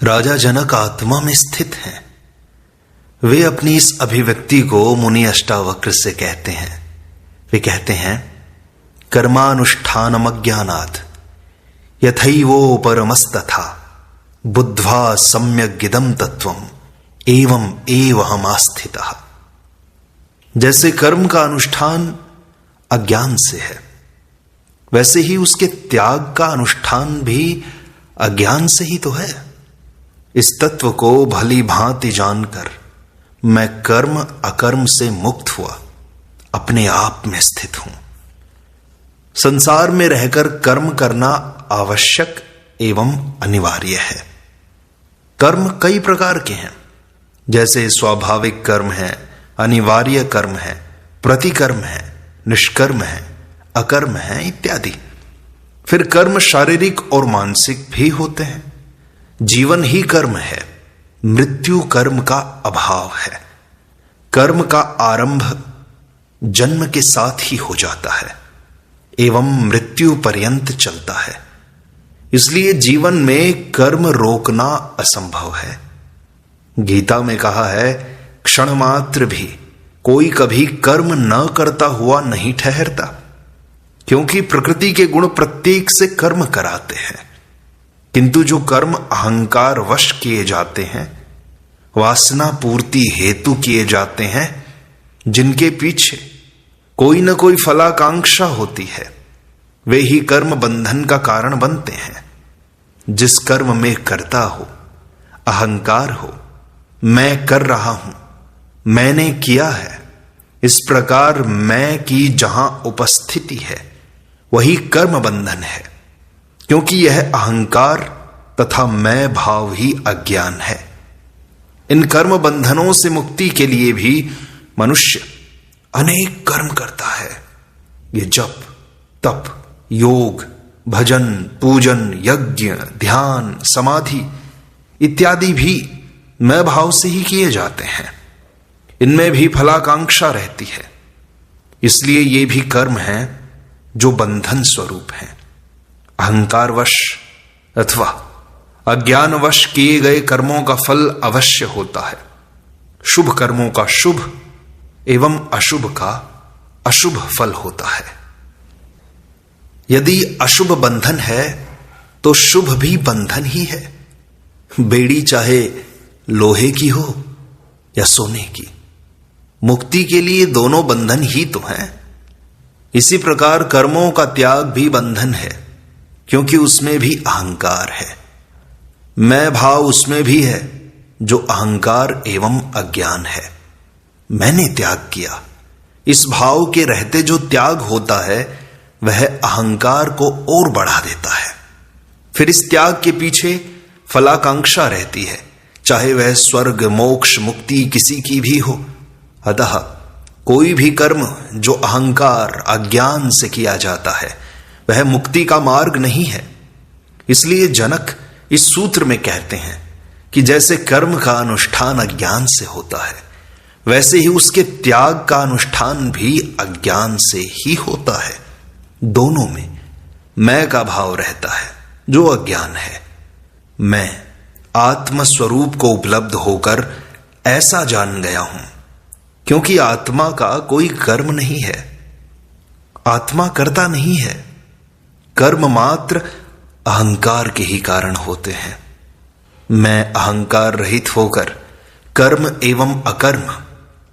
राजा जनक आत्मा में स्थित हैं। वे अपनी इस अभिव्यक्ति को मुनि अष्टावक्र से कहते हैं। वे कहते हैं, कर्मानुष्ठानम अज्ञानात् यथैवो परमस्तथा बुद्ध्वा सम्यगिदं तत्वम एवं एव हमास्थितः। जैसे कर्म का अनुष्ठान अज्ञान से है, वैसे ही उसके त्याग का अनुष्ठान भी अज्ञान से ही तो है। इस तत्व को भली भांति जानकर मैं कर्म अकर्म से मुक्त हुआ अपने आप में स्थित हूं। संसार में रहकर कर्म करना आवश्यक एवं अनिवार्य है। कर्म कई प्रकार के हैं, जैसे स्वाभाविक कर्म है, अनिवार्य कर्म है, प्रतिकर्म है, निष्कर्म है, अकर्म है इत्यादि। फिर कर्म शारीरिक और मानसिक भी होते हैं। जीवन ही कर्म है, मृत्यु कर्म का अभाव है। कर्म का आरंभ जन्म के साथ ही हो जाता है एवं मृत्यु पर्यंत चलता है। इसलिए जीवन में कर्म रोकना असंभव है। गीता में कहा है, क्षण मात्र भी कोई कभी कर्म न करता हुआ नहीं ठहरता, क्योंकि प्रकृति के गुण प्रत्येक से कर्म कराते हैं। किंतु जो कर्म अहंकार वश किए जाते हैं, वासना पूर्ति हेतु किए जाते हैं, जिनके पीछे कोई न कोई फलाकांक्षा होती है, वे ही कर्म बंधन का कारण बनते हैं। जिस कर्म में कर्ता हो, अहंकार हो, मैं कर रहा हूं, मैंने किया है, इस प्रकार मैं की जहां उपस्थिति है वही कर्म बंधन है, क्योंकि यह अहंकार तथा मैं भाव ही अज्ञान है। इन कर्म बंधनों से मुक्ति के लिए भी मनुष्य अनेक कर्म करता है। ये जप, तप, योग, भजन, पूजन, यज्ञ, ध्यान, समाधि इत्यादि भी मैं भाव से ही किए जाते हैं। इनमें भी फलाकांक्षा रहती है, इसलिए ये भी कर्म हैं जो बंधन स्वरूप हैं। अहंकारवश अथवा अज्ञानवश किए गए कर्मों का फल अवश्य होता है। शुभ कर्मों का शुभ एवं अशुभ का अशुभ फल होता है। यदि अशुभ बंधन है तो शुभ भी बंधन ही है। बेड़ी चाहे लोहे की हो या सोने की, मुक्ति के लिए दोनों बंधन ही तो हैं। इसी प्रकार कर्मों का त्याग भी बंधन है, क्योंकि उसमें भी अहंकार है। मैं भाव उसमें भी है जो अहंकार एवं अज्ञान है। मैंने त्याग किया, इस भाव के रहते जो त्याग होता है वह अहंकार को और बढ़ा देता है। फिर इस त्याग के पीछे फलाकांक्षा रहती है, चाहे वह स्वर्ग, मोक्ष, मुक्ति किसी की भी हो। अतः कोई भी कर्म जो अहंकार, अज्ञान से किया जाता है वह मुक्ति का मार्ग नहीं है। इसलिए जनक इस सूत्र में कहते हैं कि जैसे कर्म का अनुष्ठान अज्ञान से होता है, वैसे ही उसके त्याग का अनुष्ठान भी अज्ञान से ही होता है। दोनों में मैं का भाव रहता है जो अज्ञान है। मैं आत्मस्वरूप को उपलब्ध होकर ऐसा जान गया हूं, क्योंकि आत्मा का कोई कर्म नहीं है, आत्मा करता नहीं है। कर्म मात्र अहंकार के ही कारण होते हैं। मैं अहंकार रहित होकर कर्म एवं अकर्म,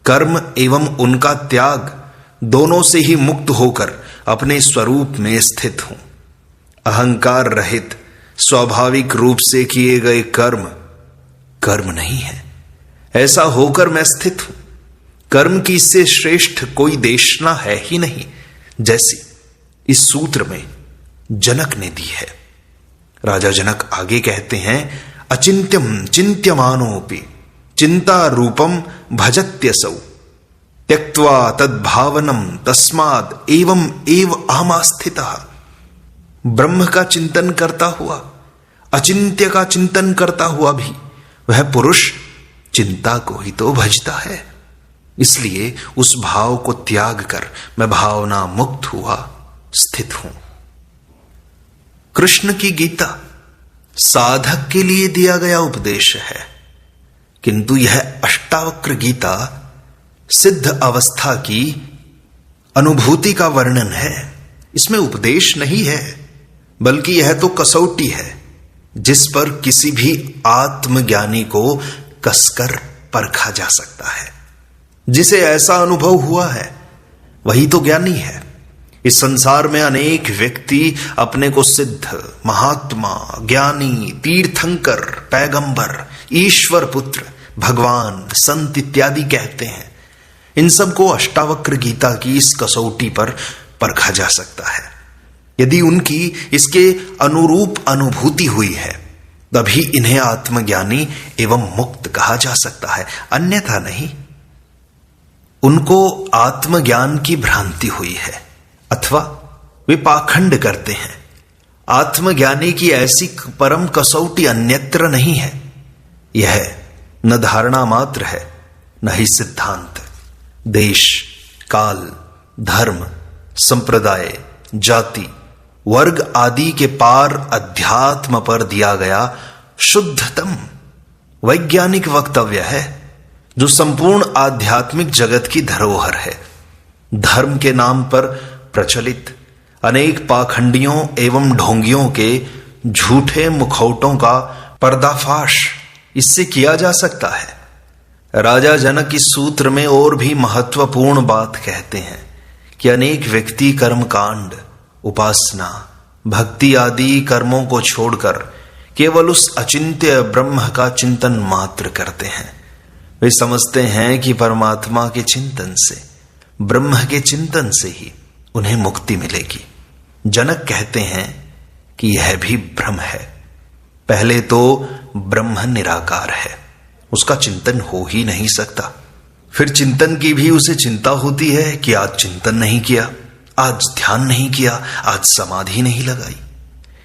कर्म एवं उनका त्याग दोनों से ही मुक्त होकर अपने स्वरूप में स्थित हूं। अहंकार रहित स्वाभाविक रूप से किए गए कर्म कर्म नहीं है, ऐसा होकर मैं स्थित हूं। कर्म की इससे श्रेष्ठ कोई देशना है ही नहीं, जैसी इस सूत्र में जनक ने दी है। राजा जनक आगे कहते हैं, अचिंत्यम चिंत्यमानोपि चिंता रूपम भजत्यसौ त्यक्त्वा तद्भावनम तस्माद एवं एव अहमास्थितः। ब्रह्म का चिंतन करता हुआ, अचिंत्य का चिंतन करता हुआ भी वह पुरुष चिंता को ही तो भजता है। इसलिए उस भाव को त्याग कर मैं भावना मुक्त हुआ स्थित हूं। कृष्ण की गीता साधक के लिए दिया गया उपदेश है, किंतु यह अष्टावक्र गीता सिद्ध अवस्था की अनुभूति का वर्णन है। इसमें उपदेश नहीं है, बल्कि यह तो कसौटी है जिस पर किसी भी आत्मज्ञानी को कसकर परखा जा सकता है। जिसे ऐसा अनुभव हुआ है वही तो ज्ञानी है। इस संसार में अनेक व्यक्ति अपने को सिद्ध, महात्मा, ज्ञानी, तीर्थंकर, पैगंबर, ईश्वर पुत्र, भगवान, संत इत्यादि कहते हैं। इन सबको अष्टावक्र गीता की इस कसौटी पर परखा जा सकता है। यदि उनकी इसके अनुरूप अनुभूति हुई है तभी इन्हें आत्मज्ञानी एवं मुक्त कहा जा सकता है, अन्यथा नहीं। उनको आत्मज्ञान की भ्रांति हुई है अथवा वे पाखंड करते हैं। आत्मज्ञानी की ऐसी परम कसौटी अन्यत्र नहीं है। यह न धारणा मात्र है, न ही सिद्धांत। देश, काल, धर्म, संप्रदाय, जाति, वर्ग आदि के पार अध्यात्म पर दिया गया शुद्धतम वैज्ञानिक वक्तव्य है, जो संपूर्ण आध्यात्मिक जगत की धरोहर है। धर्म के नाम पर प्रचलित अनेक पाखंडियों एवं ढोंगियों के झूठे मुखौटों का पर्दाफाश इससे किया जा सकता है। राजा जनक इस सूत्र में और भी महत्वपूर्ण बात कहते हैं कि अनेक व्यक्ति कर्मकांड, उपासना, भक्ति आदि कर्मों को छोड़कर केवल उस अचिंत्य ब्रह्म का चिंतन मात्र करते हैं। वे समझते हैं कि परमात्मा के चिंतन से, ब्रह्म के चिंतन से ही उन्हें मुक्ति मिलेगी। जनक कहते हैं कि यह भी भ्रम है। पहले तो ब्रह्म निराकार है, उसका चिंतन हो ही नहीं सकता। फिर चिंतन की भी उसे चिंता होती है कि आज चिंतन नहीं किया, आज ध्यान नहीं किया, आज समाधि नहीं लगाई।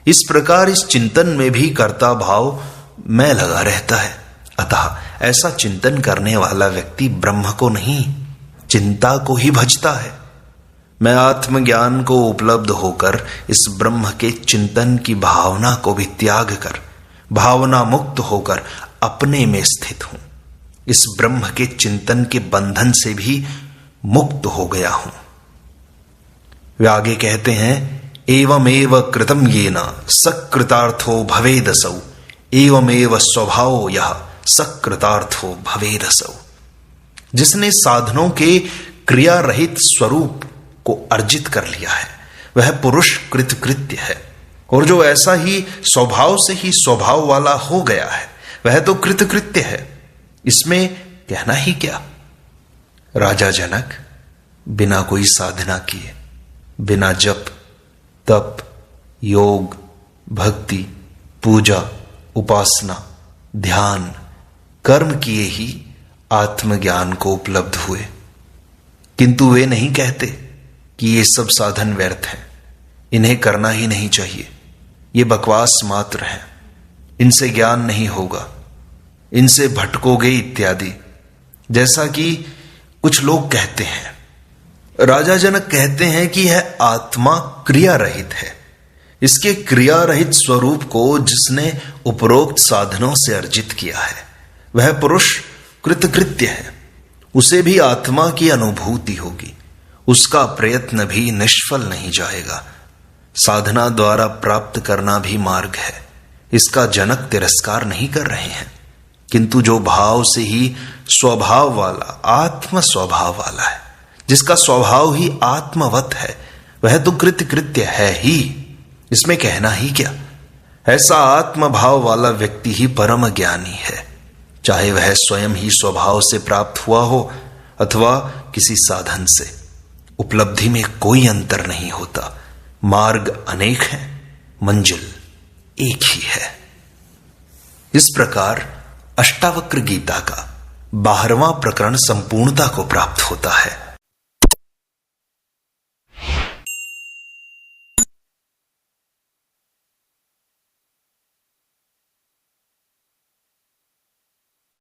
इस प्रकार इस चिंतन में भी कर्ता भाव मैं लगा रहता है। अतः ऐसा चिंतन करने वाला व्यक्ति ब्रह्म को नहीं, चिंता को ही भजता है। मैं आत्मज्ञान को उपलब्ध होकर इस ब्रह्म के चिंतन की भावना को भी त्याग कर, भावना मुक्त होकर अपने में स्थित हूं। इस ब्रह्म के चिंतन के बंधन से भी मुक्त हो गया हूं। वे आगे कहते हैं, एवमेव कृतम येन सकृतार्थो भवेदसौ एवमेव स्वभावो यः सकृतार्थो भवेदसौ। जिसने साधनों के क्रिया रहित स्वरूप को अर्जित कर लिया है वह पुरुष कृतकृत्य है, और जो ऐसा ही स्वभाव से ही स्वभाव वाला हो गया है वह तो कृतकृत्य है। इसमें कहना ही क्या। राजा जनक बिना कोई साधना किए, बिना जप, तप, योग, भक्ति, पूजा, उपासना, ध्यान, कर्म किए ही आत्मज्ञान को उपलब्ध हुए। किंतु वे नहीं कहते कि ये सब साधन व्यर्थ हैं, इन्हें करना ही नहीं चाहिए, ये बकवास मात्र है, इनसे ज्ञान नहीं होगा, इनसे भटकोगे इत्यादि, जैसा कि कुछ लोग कहते हैं। राजा जनक कहते हैं कि यह आत्मा क्रिया रहित है। इसके क्रिया रहित स्वरूप को जिसने उपरोक्त साधनों से अर्जित किया है वह पुरुष कृतकृत्य है। उसे भी आत्मा की अनुभूति होगी, उसका प्रयत्न भी निष्फल नहीं जाएगा। साधना द्वारा प्राप्त करना भी मार्ग है, इसका जनक तिरस्कार नहीं कर रहे हैं। किंतु जो भाव से ही स्वभाव वाला, आत्म स्वभाव वाला है, जिसका स्वभाव ही आत्मवत है, वह तो कृतकृत्य है ही। इसमें कहना ही क्या। ऐसा आत्म भाव वाला व्यक्ति ही परम ज्ञानी है, चाहे वह स्वयं ही स्वभाव से प्राप्त हुआ हो अथवा किसी साधन से। उपलब्धि में कोई अंतर नहीं होता। मार्ग अनेक हैं, मंजिल एक ही है। इस प्रकार अष्टावक्र गीता का 12वां प्रकरण संपूर्णता को प्राप्त होता है।